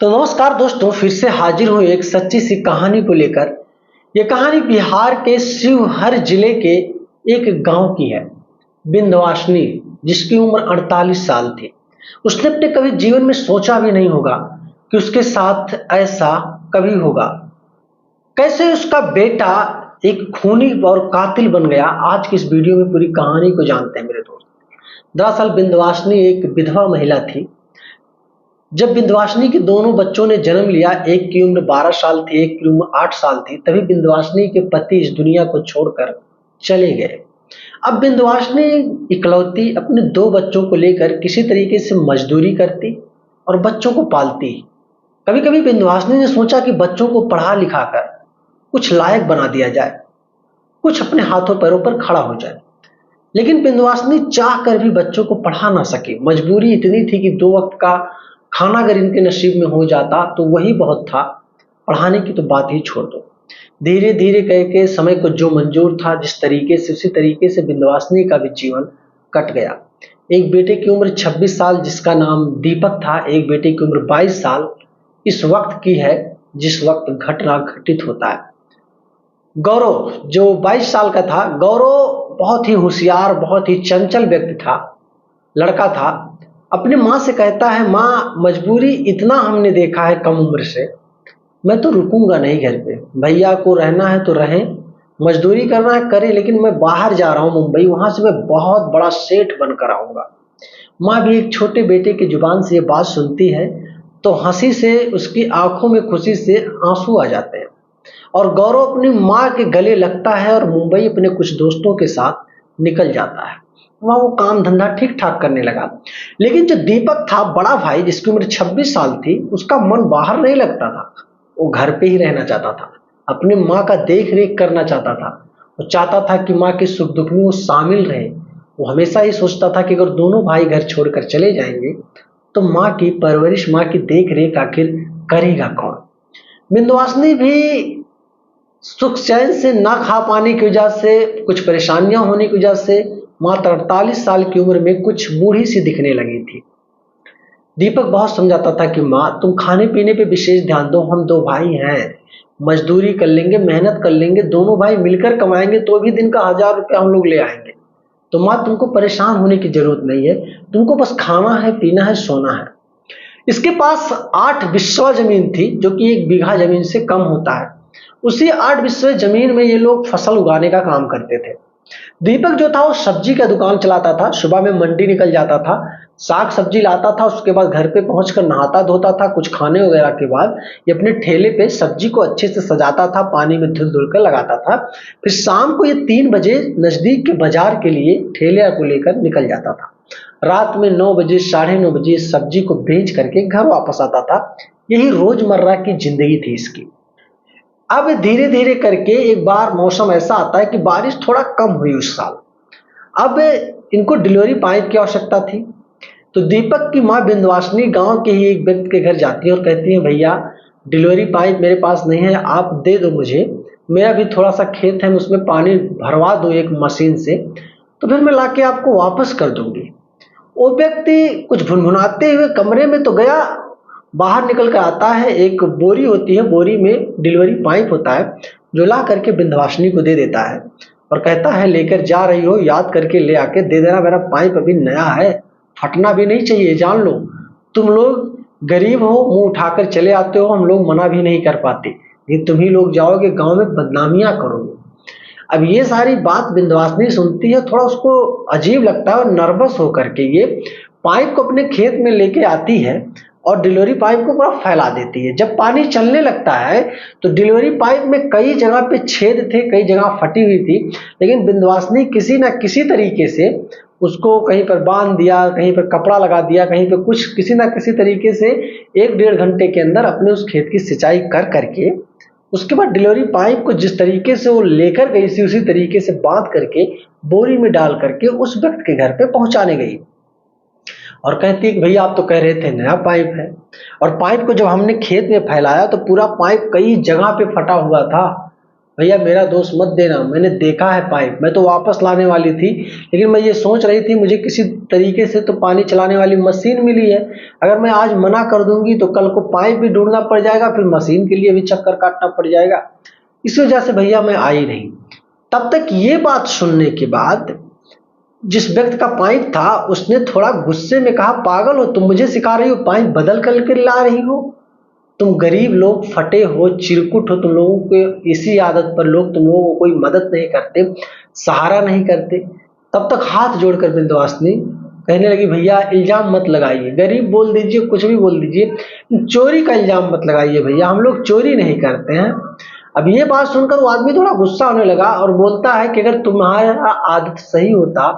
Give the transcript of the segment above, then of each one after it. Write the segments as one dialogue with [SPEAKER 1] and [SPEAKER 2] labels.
[SPEAKER 1] तो नमस्कार दोस्तों, फिर से हाजिर हूँ एक सच्ची सी कहानी को लेकर। ये कहानी बिहार के शिवहर जिले के एक गांव की है। विंध्यवासिनी, जिसकी उम्र 48 साल थी। उसने अपने कभी जीवन में सोचा भी नहीं होगा कि उसके साथ ऐसा कभी होगा। कैसे उसका बेटा एक खूनी और कातिल बन गया, आज की इस वीडियो में पूरी कहानी को जानते हैं मेरे दोस्त। दरअसल विंध्यवासिनी एक विधवा महिला थी। जब विंध्यवासिनी के दोनों बच्चों ने जन्म लिया, एक की उम्र 12 साल थी, एक की उम्र 8 साल थी, तभी विंध्यवासिनी के पति इस दुनिया को छोड़कर चले गए। अब विंध्यवासिनी इकलौती अपने दो बच्चों को लेकर किसी तरीके से मजदूरी करती और बच्चों को पालती। कभी कभी विंध्यवासिनी ने सोचा कि बच्चों को पढ़ा लिखा कर कुछ लायक बना दिया जाए, कुछ अपने हाथों पैरों पर खड़ा हो जाए। लेकिन विंध्यवासिनी चाह कर भी बच्चों को पढ़ा ना सकी। मजबूरी इतनी थी कि दो वक्त का खाना अगर इनके नसीब में हो जाता तो वही बहुत था, पढ़ाने की तो बात ही छोड़ दो। धीरे धीरे करके समय को जो मंजूर था जिस तरीके से, उसी तरीके से विंध्यवासिनी का भी जीवन कट गया। एक बेटे की उम्र 26 साल, जिसका नाम दीपक था। एक बेटे की उम्र 22 साल इस वक्त की है जिस वक्त घटना घटित होता है। गौरव जो 22 साल का था, गौरव बहुत ही होशियार, बहुत ही चंचल व्यक्ति था, लड़का था। अपनी माँ से कहता है, माँ मजबूरी इतना हमने देखा है कम उम्र से, मैं तो रुकूंगा नहीं घर पे। भैया को रहना है तो रहें, मजदूरी करना है करें, लेकिन मैं बाहर जा रहा हूँ मुंबई, वहां से मैं बहुत बड़ा सेठ बनकर आऊंगा। माँ भी एक छोटे बेटे की जुबान से ये बात सुनती है तो हंसी से उसकी आंखों में खुशी से आंसू आ जाते हैं और गौरव अपनी माँ के गले लगता है और मुंबई अपने कुछ दोस्तों के साथ निकल जाता है। वहां वो काम धंधा ठीक ठाक करने लगा। लेकिन जो दीपक था, बड़ा भाई, जिसकी उम्र 26 साल थी, उसका मन बाहर नहीं लगता था। वो घर पे ही रहना चाहता था, अपनी माँ का देख रेख करना चाहता था। वो चाहता था कि माँ के सुख दुख में वो शामिल रहे। वो हमेशा ही सोचता था कि अगर दोनों भाई घर छोड़कर चले जाएंगे तो माँ की परवरिश, माँ की देख रेख आखिर करेगा कौन। विंध्यवासिनी भी सुख चैन से ना खा पाने की वजह से, कुछ परेशानियां होने की वजह से मात्र 48 साल की उम्र में कुछ बूढ़ी सी दिखने लगी थी। दीपक बहुत समझाता था कि माँ तुम खाने पीने पे विशेष ध्यान दो, हम दो भाई हैं, मजदूरी कर लेंगे, मेहनत कर लेंगे, दोनों भाई मिलकर कमाएंगे तो भी दिन का 1000 रुपया हम लोग ले आएंगे। तो माँ तुमको परेशान होने की जरूरत नहीं है, तुमको बस खाना है, पीना है, सोना है। इसके पास 8 बिस्वा जमीन थी, जो कि 1 बीघा जमीन से कम होता है। उसी 8 बिस्वे जमीन में ये लोग फसल उगाने का काम करते थे। दीपक जो था वो सब्जी का दुकान चलाता था। सुबह में मंडी निकल जाता था, साग सब्जी लाता था, उसके बाद घर पे पहुंचकर नहाता धोता था। कुछ खाने वगैरह के बाद ये अपने ठेले पे सब्जी को अच्छे से सजाता था, पानी में धुल धुल कर लगाता था। फिर शाम को ये 3 बजे नजदीक के बाजार के लिए ठेले को लेकर निकल जाता था। रात में 9 बजे, 9:30 बजे सब्जी को बेच करके घर वापस आता था। यही रोजमर्रा की जिंदगी थी इसकी। अब धीरे धीरे करके एक बार मौसम ऐसा आता है कि बारिश थोड़ा कम हुई उस साल। अब इनको डिलीवरी पाइप की आवश्यकता थी। तो दीपक की माँ विंध्यवासिनी गांव के ही एक व्यक्ति के घर जाती है और कहती है, भैया डिलीवरी पाइप मेरे पास नहीं है, आप दे दो मुझे, मेरा भी थोड़ा सा खेत है, मैं उसमें पानी भरवा दो एक मशीन से, तो फिर मैं लाके आपको वापस कर दूंगी। वो व्यक्ति कुछ भुनभुनाते हुए कमरे में तो गया, बाहर निकल कर आता है। एक बोरी होती है, बोरी में डिलीवरी पाइप होता है, जो ला करके विंध्यवासिनी को दे देता है और कहता है, लेकर जा रही हो याद करके ले आके दे देना, मेरा पाइप अभी नया है, फटना भी नहीं चाहिए, जान लो। तुम लोग गरीब हो, मुंह उठाकर चले आते हो, हम लोग मना भी नहीं कर पाते, ये तुम ही लोग जाओगे गांव में बदनामियां करोगे। अब ये सारी बात विंध्यवासिनी सुनती है, थोड़ा उसको अजीब लगता है और नर्वस होकर के ये पाइप को अपने खेत में लेके आती है और डिलीवरी पाइप को पूरा फैला देती है। जब पानी चलने लगता है तो डिलीवरी पाइप में कई जगह पे छेद थे, कई जगह फटी हुई थी, लेकिन विंध्यवासिनी किसी ना किसी तरीके से उसको कहीं पर बांध दिया, कहीं पर कपड़ा लगा दिया, कहीं पर कुछ, किसी ना किसी तरीके से 1-1.5 घंटे के अंदर अपने उस खेत की सिंचाई कर करके उसके बाद डिलीवरी पाइप को जिस तरीके से वो लेकर गई थी उसी तरीके से बांध करके बोरी में डाल करके उस व्यक्ति के घर पे पहुंचाने गई और कहती है कि भैया आप तो कह रहे थे नया पाइप है। और पाइप को जब हमने खेत में फैलाया तो पूरा पाइप कई जगह पे फटा हुआ था, भैया मेरा दोष मत देना, मैंने देखा है पाइप, मैं तो वापस लाने वाली थी, लेकिन मैं ये सोच रही थी मुझे किसी तरीके से तो पानी चलाने वाली मशीन मिली है, अगर मैं आज मना कर दूंगी तो कल को पाइप भी ढूंढना पड़ जाएगा, फिर मशीन के लिए भी चक्कर काटना पड़ जाएगा, इस वजह से भैया मैं आई नहीं। तब तक ये बात सुनने के बाद जिस व्यक्ति का पाइप था उसने थोड़ा गुस्से में कहा, पागल हो तुम, मुझे सिखा रही हो, पाइप बदल कर ला रही हो, तुम गरीब लोग, फटे हो, चिरकुट हो, तुम लोगों के इसी आदत पर लोग तुम लोगों को कोई मदद नहीं करते, सहारा नहीं करते। तब तक हाथ जोड़कर विंध्यवासिनी कहने लगी, भैया इल्जाम मत लगाइए, गरीब बोल दीजिए, कुछ भी बोल दीजिए, चोरी का इल्जाम मत लगाइए भैया, हम लोग चोरी नहीं करते हैं। अब ये बात सुनकर वो आदमी थोड़ा गुस्सा होने लगा और बोलता है कि अगर तुम्हारा आदत सही होता,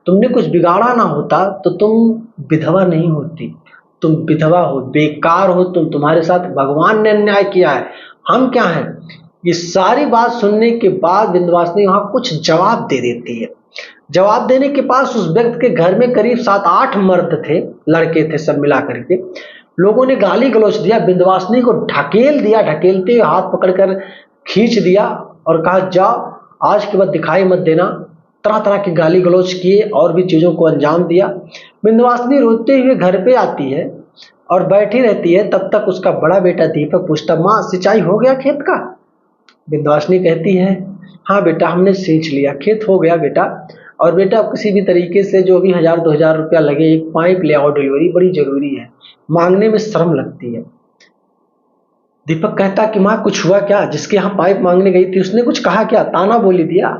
[SPEAKER 1] तुमने कुछ बिगाड़ा ना होता तो तुम विधवा नहीं होती, तुम विधवा हो, बेकार हो तुम, तुम्हारे साथ भगवान ने अन्याय किया है, हम क्या हैं। ये सारी बात सुनने के बाद विंध्यवासिनी वहां कुछ जवाब दे देती है। जवाब देने के पास उस व्यक्ति के घर में करीब 7-8 मर्द थे, लड़के थे सब मिला करके, लोगों ने गाली गलौज दिया, विंध्यवासिनी को ढकेल दिया, ढकेलते हुए हाथ पकड़कर खींच दिया और कहा, जाओ आज के बाद दिखाई मत देना, तरह तरह की गाली गलौज किए और भी चीजों को अंजाम दिया। विंध्यवासिनी रोते हुए घर पे आती है और बैठी रहती है। तब तक उसका बड़ा बेटा दीपक पूछता, माँ सिंचाई हो गया खेत का? विंध्यवासिनी कहती है, हाँ बेटा हमने सींच लिया, खेत हो गया बेटा, और बेटा किसी भी तरीके से जो भी 1000-2000 रुपया लगे एक पाइप ले आओ, डिलीवरी बड़ी जरूरी है, मांगने में शर्म लगती है। दीपक कहता कि माँ कुछ हुआ क्या, जिसके यहाँ पाइप मांगने गई थी उसने कुछ कहा क्या, ताना बोली दिया?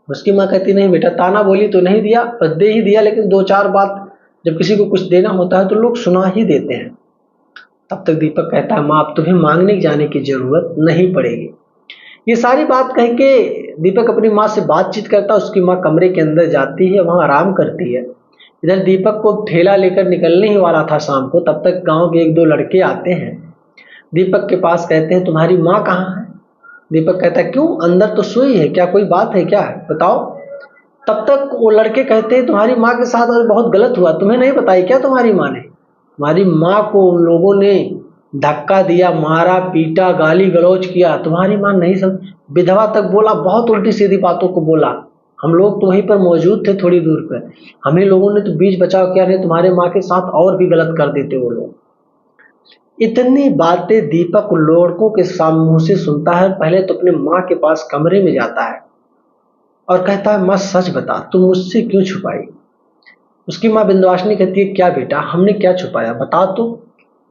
[SPEAKER 1] उसकी माँ कहती, नहीं बेटा ताना बोली तो नहीं दिया, पर दे ही दिया, लेकिन 2-4 बात जब किसी को कुछ देना होता है तो लोग सुना ही देते हैं। तब तक दीपक कहता है, माँ अब तुम्हें मांगने जाने की जरूरत नहीं पड़ेगी। ये सारी बात कह के दीपक अपनी माँ से बातचीत करता है, उसकी माँ कमरे के अंदर जाती है, वहां आराम करती है। इधर दीपक को ठेला लेकर निकलने ही वाला था शाम को, तब तक गांव के 1-2 लड़के आते हैं, दीपक के पास कहते हैं, तुम्हारी माँ कहाँ है? दीपक कहता है, क्यों अंदर तो सोई है, क्या कोई बात है क्या है, बताओ। तब तक वो लड़के कहते हैं, तुम्हारी माँ के साथ आज बहुत गलत हुआ, तुम्हें नहीं बताई क्या तुम्हारी माँ ने? तुम्हारी माँ को उन लोगों ने धक्का दिया, मारा पीटा, गाली गलौज किया, तुम्हारी माँ नहीं समझ, विधवा तक बोला, बहुत उल्टी सीधी बातों को बोला। हम लोग तो वहीं पर मौजूद थे थोड़ी दूर पर, हमें लोगों ने तो बीच बचाव किया, नहीं तुम्हारे माँ के साथ और भी गलत कर देते वो लोग। इतनी बातें दीपक लड़कों के मुंह से सुनता है। पहले तो अपने माँ के पास कमरे में जाता है और कहता है, माँ सच बता तुम मुझसे क्यों छुपाई? उसकी माँ विंध्यवासिनी कहती है, क्या बेटा हमने क्या छुपाया, बता तो।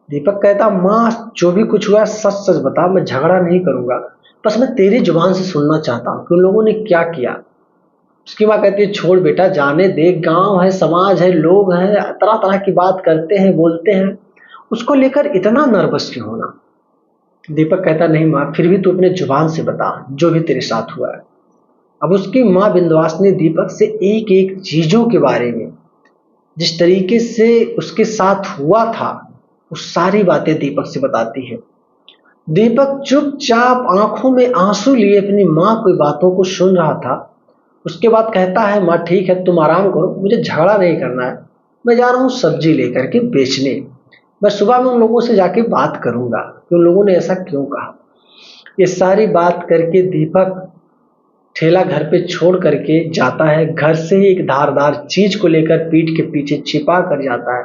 [SPEAKER 1] दीपक कहता, माँ जो भी कुछ हुआ सच सच बता, मैं झगड़ा नहीं करूंगा, बस मैं तेरी जुबान से सुनना चाहता हूँ कि उन लोगों ने क्या किया। उसकी माँ कहती है, छोड़ बेटा जाने दे, गांव है, समाज है, लोग हैं, तरह तरह की बात करते हैं, बोलते हैं, उसको लेकर इतना नर्वस क्यों होना। दीपक कहता, नहीं माँ फिर भी तू अपने जुबान से बता जो भी तेरे साथ हुआ है। अब उसकी माँ विंध्यवासिनी दीपक से एक एक चीजों के बारे में, जिस तरीके से उसके साथ हुआ था, वो सारी बातें दीपक से बताती है। दीपक चुपचाप आंखों में आंसू लिए अपनी माँ की बातों को सुन रहा था। उसके बाद कहता है, माँ ठीक है तुम आराम करो, मुझे झगड़ा नहीं करना है, मैं जा रहा हूँ सब्जी लेकर के बेचने, मैं सुबह में उन लोगों से जाके बात करूंगा कि उन लोगों ने ऐसा क्यों कहा। ये सारी बात करके दीपक ठेला घर पे छोड़ करके जाता है। घर से ही एक धारदार चीज को लेकर पीठ के पीछे छिपा कर जाता है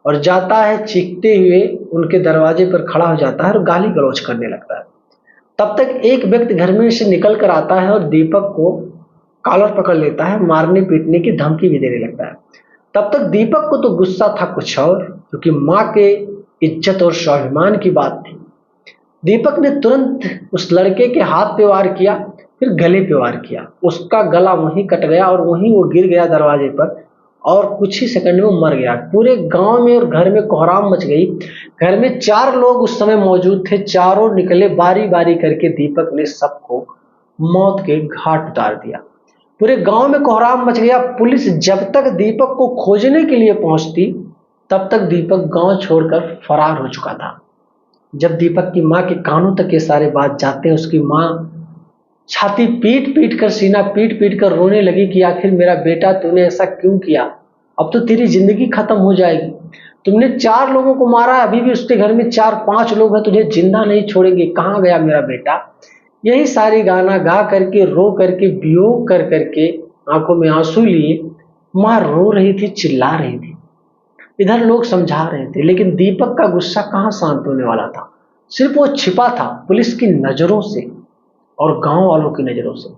[SPEAKER 1] और जाता है चीखते हुए उनके दरवाजे पर खड़ा हो जाता है और गाली गलौज करने लगता है। तब तक एक व्यक्ति घर में से निकल कर आता है और दीपक को कॉलर पकड़ लेता है, मारने पीटने की धमकी भी देने लगता है। तब तक दीपक को तो गुस्सा था कुछ और, क्योंकि माँ के इज्जत और स्वाभिमान की बात थी। दीपक ने तुरंत उस लड़के के हाथ पे वार किया, फिर गले पे वार किया, उसका गला वहीं कट गया और वहीं वो गिर गया दरवाजे पर और कुछ ही सेकंड में मर गया। पूरे गांव में और घर में कोहराम मच गई। घर में 4 लोग उस समय मौजूद थे, चारों निकले, बारी बारी करके दीपक ने सबको मौत के घाट उतार दिया। पूरे गांव में कोहराम मच गया। पुलिस जब तक दीपक को खोजने के लिए पहुंचती तब तक दीपक गांव छोड़कर फरार हो चुका था। जब दीपक की माँ के कानों तक ये सारे बात जाते हैं, उसकी माँ छाती पीट पीट कर, सीना पीट पीट कर रोने लगी कि आखिर मेरा बेटा तूने ऐसा क्यों किया, अब तो तेरी जिंदगी खत्म हो जाएगी, तुमने 4 लोगों को मारा, अभी भी उसके घर में 4-5 लोग हैं, तुझे जिंदा नहीं छोड़ेंगे, कहाँ गया मेरा बेटा। यही सारी गाना गा करके, रो करके, वियोग कर करके, आंखों में आंसू लिए मां रो रही थी, चिल्ला रही थी। इधर लोग समझा रहे थे, लेकिन दीपक का गुस्सा कहां शांत होने वाला था। सिर्फ वो छिपा था पुलिस की नजरों से और गांव वालों की नजरों से।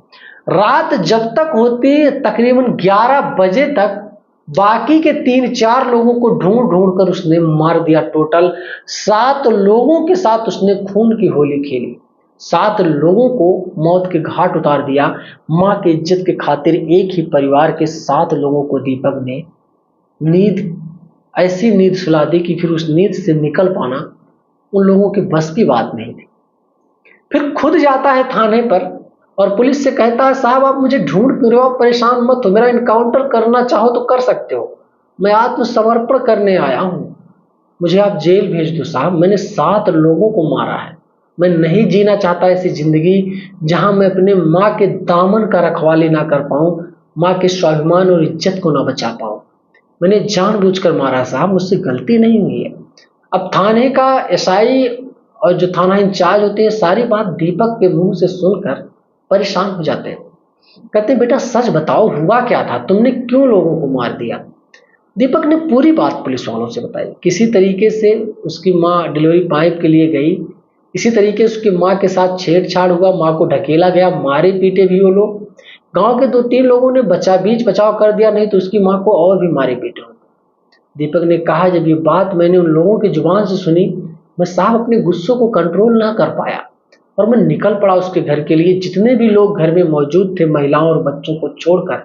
[SPEAKER 1] रात जब तक होती, तकरीबन 11 बजे तक बाकी के 3-4 लोगों को ढूंढ ढूंढ कर उसने मार दिया। टोटल 7 लोगों के साथ उसने खून की होली खेली, 7 लोगों को मौत के घाट उतार दिया। मां की इज्जत के खातिर एक ही परिवार के 7 लोगों को दीपक ने ऐसी नींद सुला दी कि फिर उस नींद से निकल पाना उन लोगों के बस की बात नहीं थी। फिर खुद जाता है थाने पर और पुलिस से कहता है, साहब आप मुझे ढूंढ क्यों रहे हो, आप परेशान मत हो, मेरा इनकाउंटर करना चाहो तो कर सकते हो, मैं आत्मसमर्पण करने आया हूं, मुझे आप जेल भेज दो साहब, मैंने 7 लोगों को मारा है, मैं नहीं जीना चाहता ऐसी जिंदगी जहां मैं अपने माँ के दामन का रखवाली ना कर पाऊं, माँ के स्वाभिमान और इज्जत को ना बचा पाऊं, मैंने जानबूझकर मारा साहब, मुझसे गलती नहीं हुई है। अब थाने का एसआई और जो थाना इंचार्ज होते हैं सारी बात दीपक के मुंह से सुनकर परेशान हो जाते हैं। कहते हैं, बेटा सच बताओ हुआ क्या था, तुमने क्यों लोगों को मार दिया। दीपक ने पूरी बात पुलिस वालों से बताई। किसी तरीके से उसकी माँ डिलीवरी पाइप के लिए गई, इसी तरीके से उसकी माँ के साथ छेड़छाड़ हुआ, माँ को ढकेला गया, मारे पीटे भी वो लोग। गांव के 2-3 लोगों ने बीच बचाव कर दिया, नहीं तो उसकी माँ को और भी मारे पीटे होते। दीपक ने कहा, जब ये बात मैंने उन लोगों की जुबान से सुनी, मैं साहब अपने गुस्सों को कंट्रोल ना कर पाया और मैं निकल पड़ा उसके घर के लिए। जितने भी लोग घर में मौजूद थे, महिलाओं और बच्चों को छोड़कर,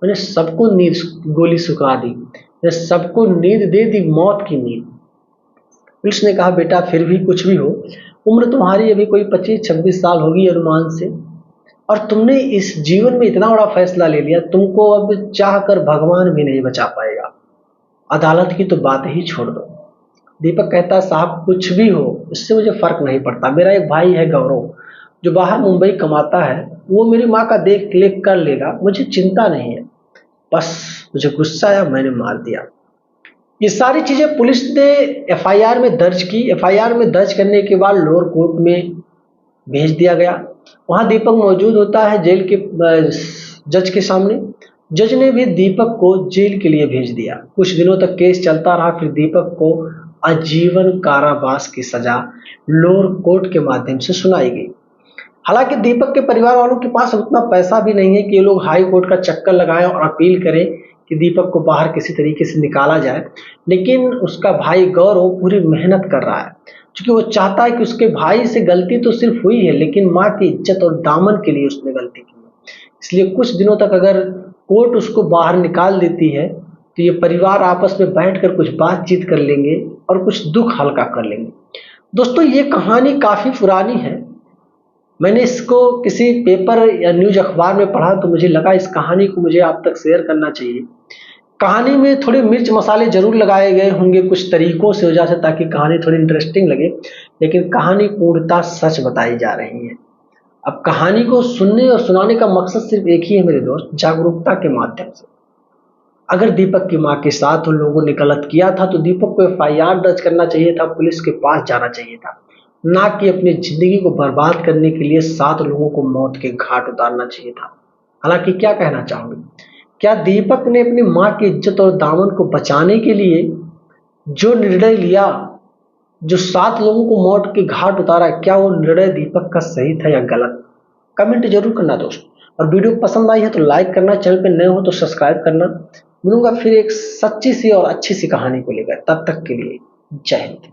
[SPEAKER 1] मैंने सबको नींद गोली सुखा दी, मैंने सबको नींद दे दी, मौत की नींद। पुलिस ने कहा, बेटा फिर भी कुछ भी हो, उम्र तुम्हारी अभी कोई 25-26 साल होगी अनुमान से, और तुमने इस जीवन में इतना बड़ा फैसला ले लिया, तुमको अब चाह कर भगवान भी नहीं बचा पाएगा, अदालत की तो बात ही छोड़ दो। दीपक कहता, साहब कुछ भी हो इससे मुझे फर्क नहीं पड़ता, मेरा एक भाई है गौरव जो बाहर मुंबई कमाता है, वो मेरी माँ का देख रेख कर लेगा, मुझे चिंता नहीं है, बस मुझे गुस्सा आया, मैंने मार दिया। ये सारी चीजें पुलिस ने एफआईआर में दर्ज की। एफआईआर में दर्ज करने के बाद लोअर कोर्ट में भेज दिया गया। वहां दीपक मौजूद होता है जेल के जज के सामने। जज ने भी दीपक को जेल के लिए भेज दिया। कुछ दिनों तक केस चलता रहा, फिर दीपक को आजीवन कारावास की सजा लोअर कोर्ट के माध्यम से सुनाई गई। हालांकि दीपक के परिवार वालों के पास उतना पैसा भी नहीं है कि ये लोग हाई कोर्ट का चक्कर लगाएं और अपील करें कि दीपक को बाहर किसी तरीके से निकाला जाए, लेकिन उसका भाई गौरव पूरी मेहनत कर रहा है, क्योंकि वो चाहता है कि उसके भाई से गलती तो सिर्फ हुई है, लेकिन माँ की इज्जत और दामन के लिए उसने गलती की है। इसलिए कुछ दिनों तक अगर कोर्ट उसको बाहर निकाल देती है तो ये परिवार आपस में बैठकर कुछ बातचीत कर लेंगे और कुछ दुख हल्का कर लेंगे। दोस्तों, ये कहानी काफी पुरानी है। मैंने इसको किसी पेपर या न्यूज अखबार में पढ़ा तो मुझे लगा इस कहानी को मुझे आप तक शेयर करना चाहिए। कहानी में थोड़े मिर्च मसाले जरूर लगाए गए होंगे कुछ तरीकों से वजह से, ताकि कहानी थोड़ी इंटरेस्टिंग लगे, लेकिन कहानी पूर्णतः सच बताई जा रही है। अब कहानी को सुनने और सुनाने का मकसद सिर्फ एक ही है मेरे दोस्त, जागरूकता के माध्यम से। अगर दीपक की माँ के साथ उन लोगों ने गलत किया था तो दीपक को एफआईआर दर्ज करना चाहिए था, पुलिस के पास जाना चाहिए था, ना कि अपनी जिंदगी को बर्बाद करने के लिए 7 लोगों को मौत के घाट उतारना चाहिए था। हालांकि क्या कहना चाहोगे, क्या दीपक ने अपनी माँ की इज्जत और दामन को बचाने के लिए जो निर्णय लिया, जो 7 लोगों को मौत के घाट उतारा, क्या वो निर्णय दीपक का सही था या गलत? कमेंट जरूर करना दोस्त। और वीडियो पसंद आई है तो लाइक करना, चैनल पे नए हो तो सब्सक्राइब करना। मिलूंगा फिर एक सच्ची सी और अच्छी सी कहानी को लेकर, तब तक के लिए जय हिंद।